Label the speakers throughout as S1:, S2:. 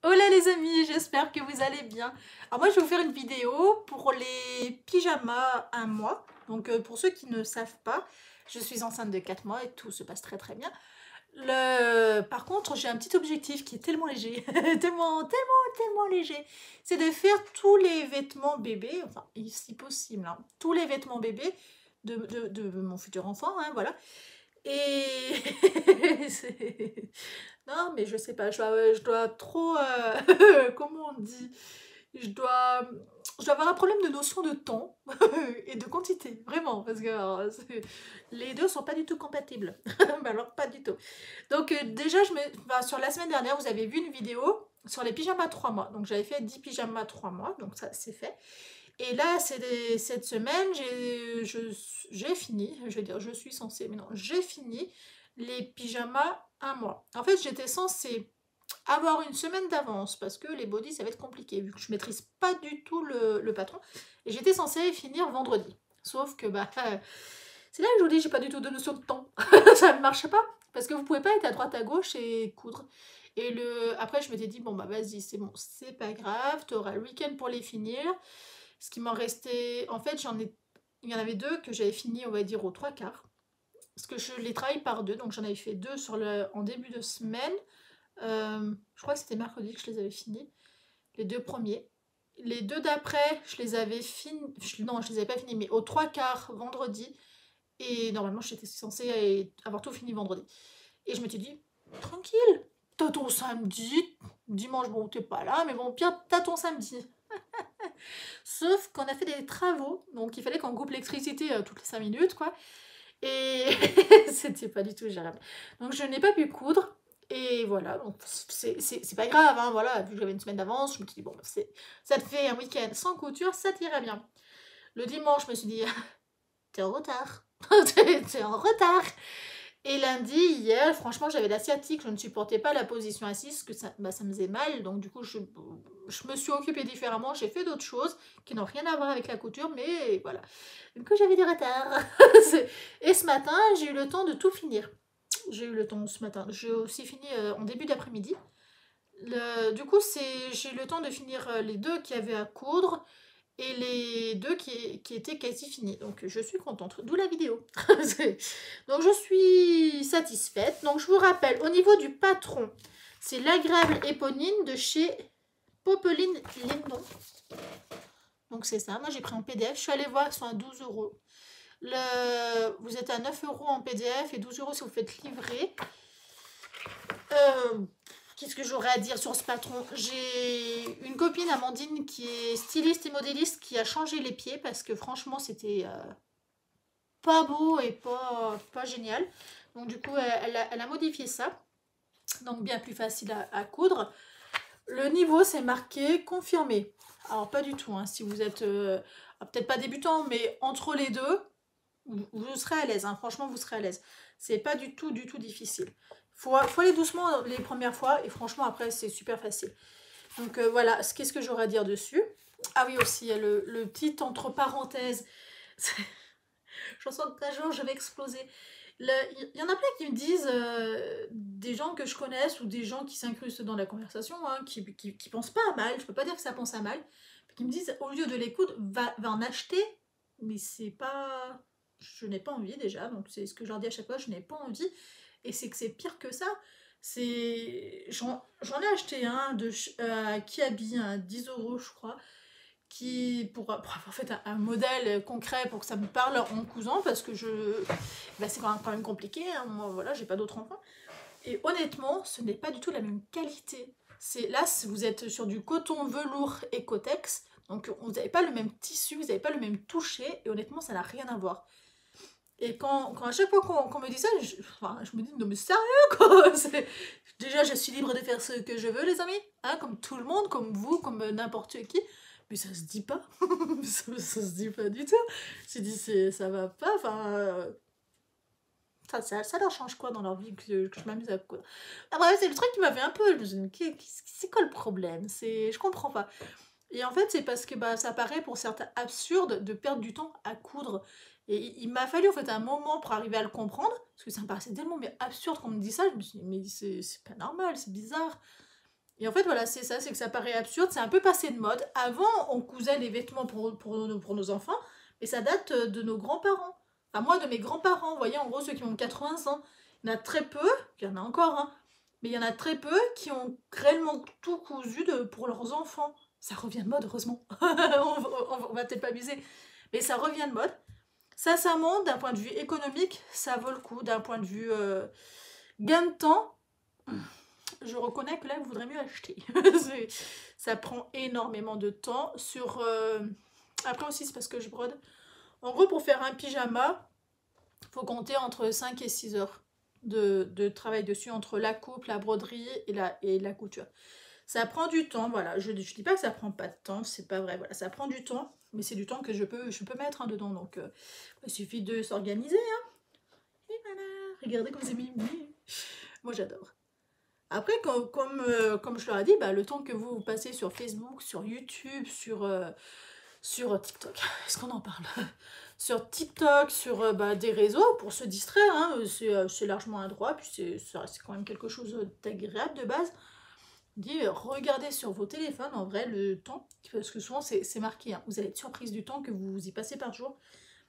S1: Hola les amis, j'espère que vous allez bien. Alors moi je vais vous faire une vidéo pour les pyjamas 1 mois. Donc pour ceux qui ne savent pas, je suis enceinte de 4 mois et tout se passe très très bien. Par contre j'ai un petit objectif qui est tellement léger, tellement léger. C'est de faire tous les vêtements bébés, enfin si possible, hein, tous les vêtements bébés de mon futur enfant, hein, voilà. Et non, mais je sais pas, je dois trop, comment on dit? Je dois, je dois avoir un problème de notion de temps et de quantité, vraiment, parce que les deux sont pas du tout compatibles. Mais alors, pas du tout. Donc, déjà, enfin, sur la semaine dernière, vous avez vu une vidéo sur les pyjamas 3 mois. Donc, j'avais fait 10 pyjamas 3 mois, donc ça, c'est fait. Et là, cette semaine, j'ai fini, je vais dire je suis censée, mais non, j'ai fini les pyjamas 1 mois. En fait, j'étais censée avoir une semaine d'avance parce que les bodys, ça va être compliqué vu que je maîtrise pas du tout le patron. Et j'étais censée finir vendredi. Sauf que, bah, c'est là que je vous dis, j'ai pas du tout de notion de temps. Ça ne marche pas parce que vous pouvez pas être à droite à gauche et coudre. Et après, je m'étais dit, bon, bah, vas-y, c'est bon, c'est pas grave, tu auras le week-end pour les finir. Ce qui m'en restait, en fait, il y en avait 2 que j'avais fini, on va dire, aux 3/4. Parce que je les travaille par 2, donc j'en avais fait 2 en début de semaine. Je crois que c'était mercredi que je les avais finis, les 2 premiers. Les 2 d'après, je les avais finis, non, je les avais pas finis, mais aux 3/4 vendredi. Et normalement, j'étais censée avoir tout fini vendredi. Et je m'étais dit, tranquille, t'as ton samedi, dimanche, bon, t'es pas là, mais bon, bien, t'as ton samedi. Sauf qu'on a fait des travaux, donc il fallait qu'on coupe l'électricité toutes les 5 minutes, quoi. Et c'était pas du tout gérable. Donc je n'ai pas pu coudre. Et voilà, donc c'est pas grave, hein, voilà, vu que j'avais une semaine d'avance, je me suis dit, bon, bah, ça te fait un week-end sans couture, ça t'irait bien. Le dimanche, je me suis dit, t'es en retard. T'es en retard. Et lundi, hier, franchement, j'avais la sciatique, je ne supportais pas la position assise, que ça, bah, ça me faisait mal, donc du coup, je me suis occupée différemment, j'ai fait d'autres choses qui n'ont rien à voir avec la couture, mais voilà. Du coup, j'avais du retard. Et ce matin, j'ai eu le temps de tout finir. J'ai eu le temps ce matin. J'ai aussi fini en début d'après-midi. Du coup, j'ai eu le temps de finir les 2 qui avaient à coudre et les 2 qui étaient quasi finis. Donc je suis contente, d'où la vidéo. Donc je suis satisfaite. Donc je vous rappelle, au niveau du patron, c'est l'agréable éponine de chez Popeline Lindon. Donc c'est ça, moi j'ai pris en PDF, je suis allée voir, ils sont à 12 €. Vous êtes à 9 € en PDF et 12 € si vous faites livrer. Qu'est-ce que j'aurais à dire sur ce patron? J'ai une copine, Amandine, qui est styliste et modéliste, qui a changé les pieds parce que franchement c'était pas beau et pas génial. Donc du coup elle a modifié ça. Donc bien plus facile à coudre. Le niveau c'est marqué confirmé. Alors pas du tout, hein, si vous êtes peut-être pas débutant, mais entre les deux, vous serez à l'aise, hein, franchement vous serez à l'aise. C'est pas du tout difficile. Faut aller doucement les premières fois et franchement après c'est super facile. Donc voilà, qu'est-ce que j'aurais à dire dessus? Ah oui aussi, le petit entre parenthèses, je sens qu'un jour je vais exploser. Il y en a plein qui me disent, des gens que je connaisse ou des gens qui s'incrustent dans la conversation, hein, qui pensent pas à mal, je peux pas dire que ça pense à mal, qui me disent au lieu de les coudre, va en acheter, mais c'est pas... Je n'ai pas envie déjà, donc c'est ce que je leur dis à chaque fois, je n'ai pas envie, et c'est que c'est pire que ça. J'en ai acheté un à Kiabi, à 10 € je crois, pour avoir fait un modèle concret pour que ça me parle en cousant, parce que bah, c'est quand même compliqué, hein, moi voilà, j'ai pas d'autres enfants. Et honnêtement, ce n'est pas du tout la même qualité. Là, vous êtes sur du coton velours Ecotex, donc vous n'avez pas le même tissu, vous n'avez pas le même toucher, et honnêtement, ça n'a rien à voir. Et quand à chaque fois qu'on me dit ça, je me dis, non mais sérieux quoi. Déjà, je suis libre de faire ce que je veux, les amis, hein, comme tout le monde, comme vous, comme n'importe qui. Mais ça se dit pas. ça se dit pas du tout. Je dis, ça va pas, enfin... Ça leur change quoi dans leur vie que je m'amuse à coudre. Ah, bref, c'est le truc qui m'a fait un peu... Je me suis dit, c'est quoi le problème? Je comprends pas. Et en fait, c'est parce que bah, ça paraît pour certains absurde de perdre du temps à coudre. Et il m'a fallu en fait un moment pour arriver à le comprendre, parce que ça me paraissait tellement mais absurde qu'on me dise ça. Je me suis dit, mais c'est pas normal, c'est bizarre. Et en fait, voilà, c'est ça, c'est que ça paraît absurde, c'est un peu passé de mode. Avant, on cousait les vêtements pour nos enfants, mais ça date de nos grands-parents. Enfin, moi, de mes grands-parents, vous voyez, en gros, ceux qui ont 80 ans. Il y en a très peu, il y en a encore, hein, mais il y en a très peu qui ont réellement tout cousu pour leurs enfants. Ça revient de mode, heureusement. On va peut-être pas abuser, mais ça revient de mode. Sincèrement, d'un point de vue économique, ça vaut le coup. D'un point de vue gain de temps, je reconnais que là, il vaudrait mieux acheter. Ça prend énormément de temps. Après aussi, c'est parce que je brode. En gros, pour faire un pyjama, il faut compter entre 5 et 6 heures de travail dessus, entre la coupe, la broderie et la couture. Ça prend du temps, voilà. Je dis pas que ça prend pas de temps, c'est pas vrai. Voilà, ça prend du temps, mais c'est du temps que je peux mettre dedans. Donc, il suffit de s'organiser. Hein. Et voilà, regardez comme c'est mimi. Moi, j'adore. Après, comme je leur ai dit, bah, le temps que vous passez sur Facebook, sur YouTube, sur TikTok, est-ce qu'on en parle? Sur TikTok, sur des réseaux, pour se distraire, hein, c'est largement un droit, puis c'est quand même quelque chose d'agréable de base. Regardez sur vos téléphones, en vrai, le temps, parce que souvent c'est marqué, hein, vous allez être surprise du temps que vous y passez par jour.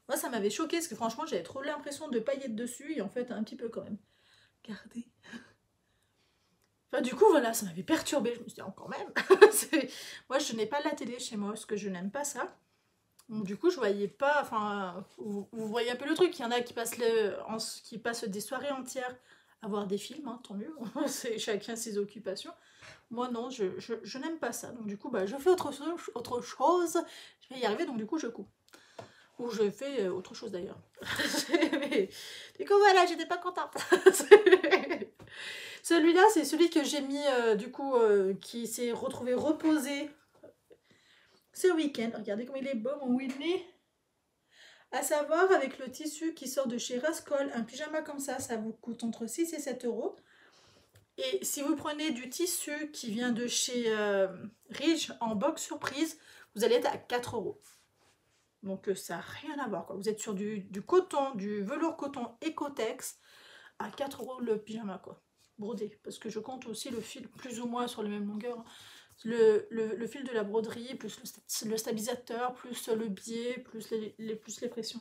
S1: Moi, ça m'avait choqué parce que franchement, j'avais trop l'impression de paillettes dessus, et en fait, un petit peu quand même. Regardez. Enfin, du coup, voilà, ça m'avait perturbée. Je me suis dit, quand même. Moi, je n'ai pas la télé chez moi parce que je n'aime pas ça. Donc, du coup, je voyais pas. Enfin, vous voyez un peu le truc. Il y en a qui passent des soirées entières à voir des films, hein, tant mieux. C'est chacun ses occupations. Moi, non, je n'aime pas ça. Donc, du coup, je fais autre chose. Je vais y arriver, donc, du coup, je coupe. Ou je fais autre chose d'ailleurs. Du coup, voilà, j'étais pas contente. Celui-là, c'est celui que j'ai mis, qui s'est retrouvé reposé ce week-end. Regardez comme il est beau, mon Whitney. À savoir, avec le tissu qui sort de chez Rascol, un pyjama comme ça vous coûte entre 6 et 7 euros. Et si vous prenez du tissu qui vient de chez Ridge en box surprise, vous allez être à 4 euros. Donc ça n'a rien à voir, quoi. Vous êtes sur du coton, du velours coton Ecotex à 4 euros le pyjama, quoi. Brodé, parce que je compte aussi le fil plus ou moins sur les mêmes longueurs. Le fil de la broderie, plus le stabilisateur, plus le biais, plus les pressions.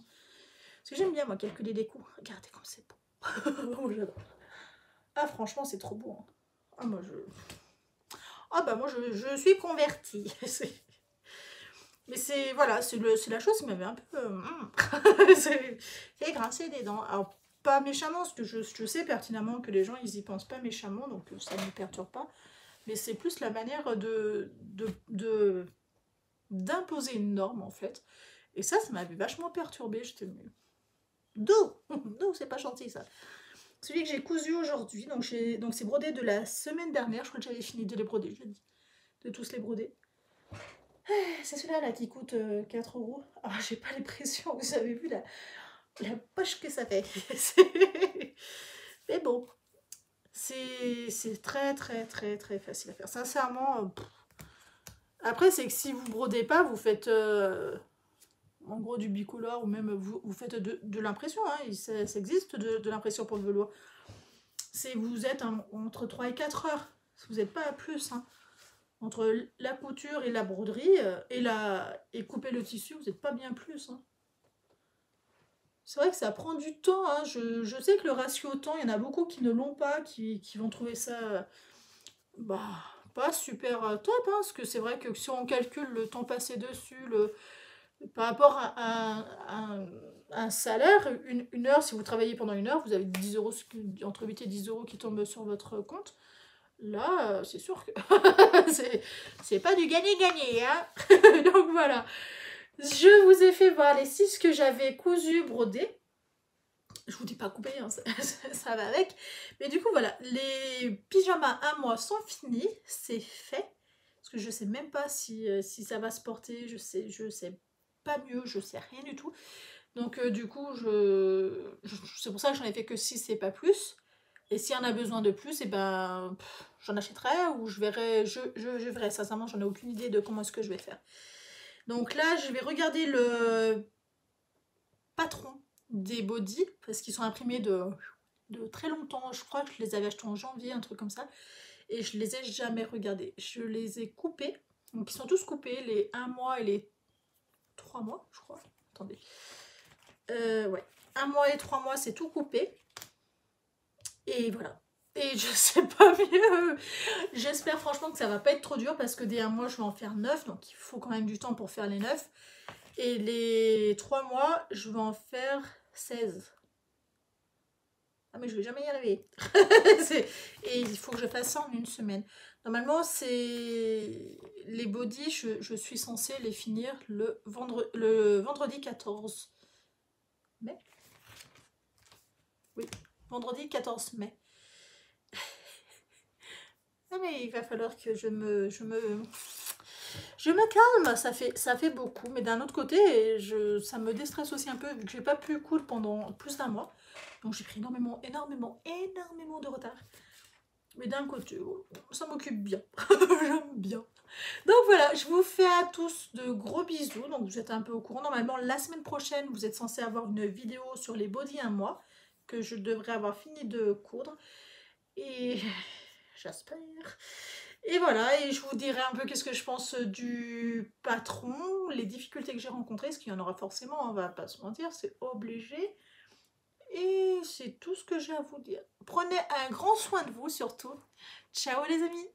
S1: Parce que j'aime bien, moi, calculer les coûts. Regardez comme c'est beau. J'adore. Ah, franchement, c'est trop beau. Hein. Ah, moi, je suis convertie. Mais c'est, voilà, c'est la chose qui m'avait un peu... c'est grincer des dents. Alors, pas méchamment, parce que je sais pertinemment que les gens, ils y pensent pas méchamment, donc ça ne me perturbe pas. Mais c'est plus la manière d'imposer une norme, en fait. Et ça m'avait vachement perturbée. J'étais... D'où c'est pas gentil, ça. Celui que j'ai cousu aujourd'hui, donc c'est brodé de la semaine dernière. Je crois que j'avais fini de les broder, je dis. De tous les broder. C'est celui-là là, qui coûte 4 euros. Ah, j'ai pas l'impression, vous avez vu la poche que ça fait. Mais bon, c'est très très très très facile à faire. Sincèrement, après c'est que si vous brodez pas, vous faites en gros du bicolore ou même vous faites de l'impression. Hein, ça existe de l'impression pour le velours. Vous êtes entre 3 et 4 heures. Vous n'êtes pas à plus. Hein. Entre la couture et la broderie et couper le tissu, vous n'êtes pas bien plus. Hein. C'est vrai que ça prend du temps. Hein. Je sais que le ratio temps, il y en a beaucoup qui ne l'ont pas, qui vont trouver ça pas super top. Hein, parce que c'est vrai que si on calcule le temps passé dessus, par rapport à un salaire, une heure, si vous travaillez pendant une heure, vous avez 10 euros, entre 8 et 10 euros qui tombent sur votre compte. Là, c'est sûr que c'est pas du gagner-gagner. Hein. Donc voilà. Je vous ai fait voir les 6 que j'avais cousus, brodés. Je vous dis pas couper, hein, ça va avec. Mais du coup, voilà. Les pyjamas à moi sont finis. C'est fait. Parce que je sais même pas si ça va se porter. Je sais pas mieux. Je sais rien du tout. Donc du coup, c'est pour ça que j'en ai fait que 6 et pas plus. Et s'il y en a besoin de plus, et ben j'en achèterai ou je verrai. Je verrai. Sincèrement, j'en ai aucune idée de comment est-ce que je vais faire. Donc là, je vais regarder le patron des bodys parce qu'ils sont imprimés de très longtemps. Je crois que je les avais achetés en janvier, un truc comme ça. et je les ai jamais regardés. Je les ai coupés, donc ils sont tous coupés, les 1 mois et les 3 mois, je crois. Attendez. Ouais, 1 mois et 3 mois, c'est tout coupé. Et voilà. Et je sais pas mieux. J'espère franchement que ça va pas être trop dur parce que dès 1 mois, je vais en faire 9. Donc il faut quand même du temps pour faire les 9. Et les 3 mois, je vais en faire 16. Ah mais je vais jamais y arriver. Et il faut que je fasse ça en une semaine. Normalement, c'est les bodys, je suis censée les finir le vendredi 14 mai. Oui, vendredi 14 mai. Ah mais il va falloir que je me calme, ça fait beaucoup, mais d'un autre côté, ça me déstresse aussi un peu, vu que j'ai pas pu coudre pendant plus d'1 mois. Donc j'ai pris énormément de retard. Mais d'un côté, ça m'occupe bien. J'aime bien. Donc voilà, je vous fais à tous de gros bisous. Donc vous êtes un peu au courant. Normalement, la semaine prochaine, vous êtes censé avoir une vidéo sur les body 1 mois, que je devrais avoir fini de coudre. Et j'espère. Et voilà, et je vous dirai un peu qu'est-ce que je pense du patron, les difficultés que j'ai rencontrées, parce qu'il y en aura forcément, on va pas se mentir, c'est obligé. Et c'est tout ce que j'ai à vous dire. Prenez un grand soin de vous surtout. Ciao les amis!